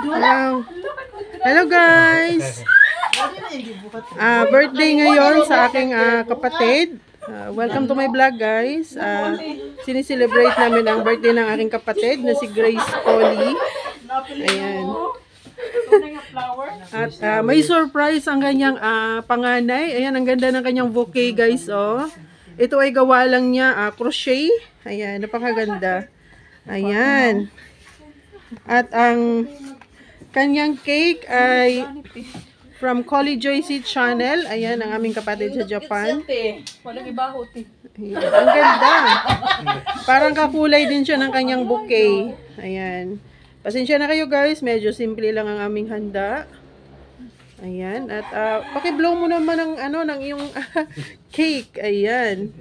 Hello. Hello guys. Birthday ngayon sa aking kapatid. Welcome to my vlog guys. Sinicelebrate namin ang birthday ng aking kapatid na si Grace Polly. Ayan. At may surprise ang kanyang panganay. Ayan, ang ganda ng kanyang bouquet guys. Oh. Ito ay gawa lang niya crochet. Ayan, napakaganda. Ayan. At ang kanyang cake ay from Collie Joyce Channel. Ayan, ang aming kapatid sa Japan. Walang ibahot eh. Ang ganda. Parang kakulay din siya ng kanyang bouquet. Ayan. Pasensya na kayo guys. Medyo simple lang ang aming handa. Ayan. At paki-blow mo naman ng, ng iyong cake. Ayan.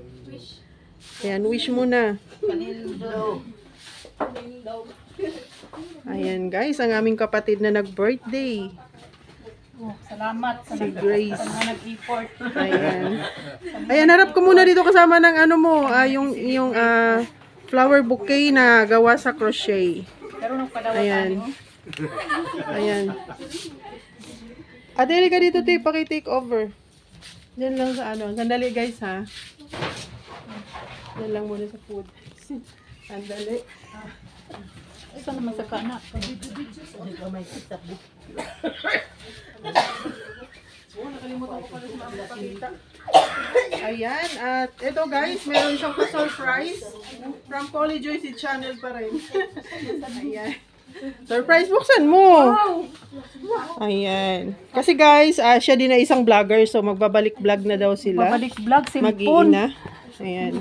Ayan, wish mo na. Ayan guys, ang aming kapatid na nag-birthday. Salamat sa si Grace. nag-effort. Ayan. Ayan, harap ko muna dito kasama ng yung flower bouquet na gawa sa crochet. Ayan. Ayan. Adeli ka dito, te, paki-take over. Diyan lang sa Sandali guys ha. Diyan lang muna sa food. Sandali. Saan naman sa kana? Ayan, at ito guys, meron siyang pa-surprise from Collie Joyce Channel pa rin. Ayan. Surprise, buksan mo! Ayan. Kasi guys, siya din na isang vlogger, so magbabalik vlog na daw sila. Babalik vlog, mag-iina. Ayan.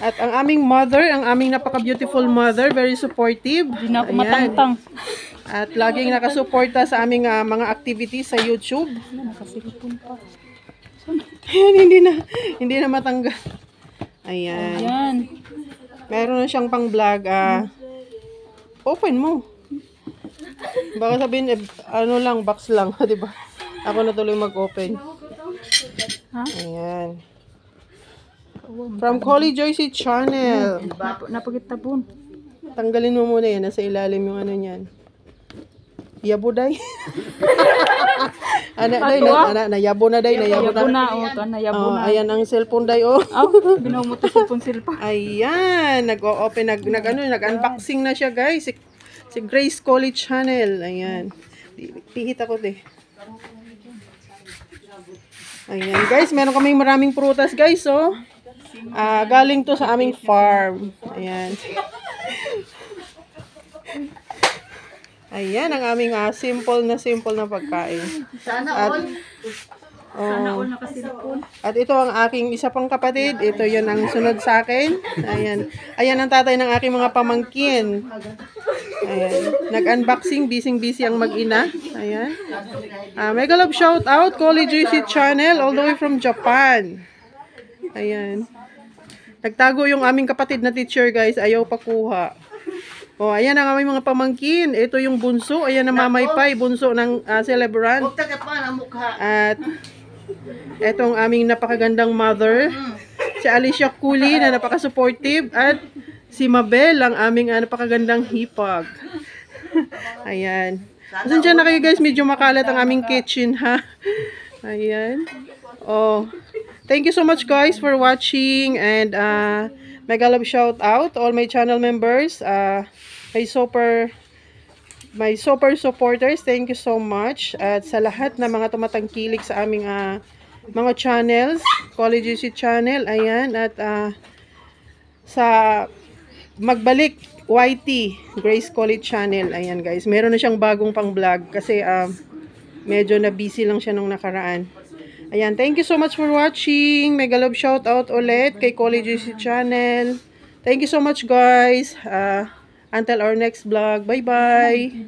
At ang aming mother, ang aming napaka-beautiful mother, very supportive. Hindi na ako matangtang. At laging nakasuporta sa aming mga activities sa YouTube. Nakasilipon pa. Ayan, hindi na matanggal. Ayan. Ayan. Meron na siyang pang-vlog. Open mo. Baka sabihin, lang, box lang. Diba? Ako na tuloy mag-open. Ha? Ayan. From Collie Joyce Channel. Napagitabon. Tanggalin mo muna yan. Nasa ilalim yung niyan. Yabuday. Nayabo na day. Nayabo na. Ayan ang cellphone day. Binuha mo ito cellphone silpa. Ayan. Nag-open. Nag-unboxing na siya guys. Si Grace Collie Channel. Ayan. Pihit ako de. Ayan guys. Meron kaming maraming prutas guys. Oh. Galing to sa aming farm. Ayan. Ayan ang aming simple na pagkain. Sana all nakasilipon. At ito ang aking isa pang kapatid. Ito yun ang sunod sa akin. Ayan. Ayan ang tatay ng aking mga pamangkin. Ayan. Nag-unboxing. Busy ang mag-ina. Ayan. Mega love shout out. Collie Joyce Channel all the way from Japan. Ayan. Nagtago yung aming kapatid na teacher guys. Ayaw pakuha. Ayan ang aming mga pamangkin. Ito yung bunso. Ayan ang mamaypay. Bunso ng celebrant. At etong aming napakagandang mother. Si Alicia Cooley na napaka-supportive. At si Mabel ang aming napakagandang hipag. Ayan. Pasensya na kayo guys. Medyo makalat ang aming kitchen ha. Ayan. Thank you so much guys for watching and mega love shout out all my channel members, my super supporters, thank you so much. At sa lahat na mga tumatangkilik sa aming mga channels, Collie Joyce Channel, ayan, at sa magbalik YT, Grace Collie Channel, ayan guys, meron na siyang bagong pang vlog kasi medyo na busy lang siya nung nakaraan. Ayan, thank you so much for watching. Mega love shout out ulit kay Collie Joyce Channel. Thank you so much guys. Until our next vlog. Bye-bye.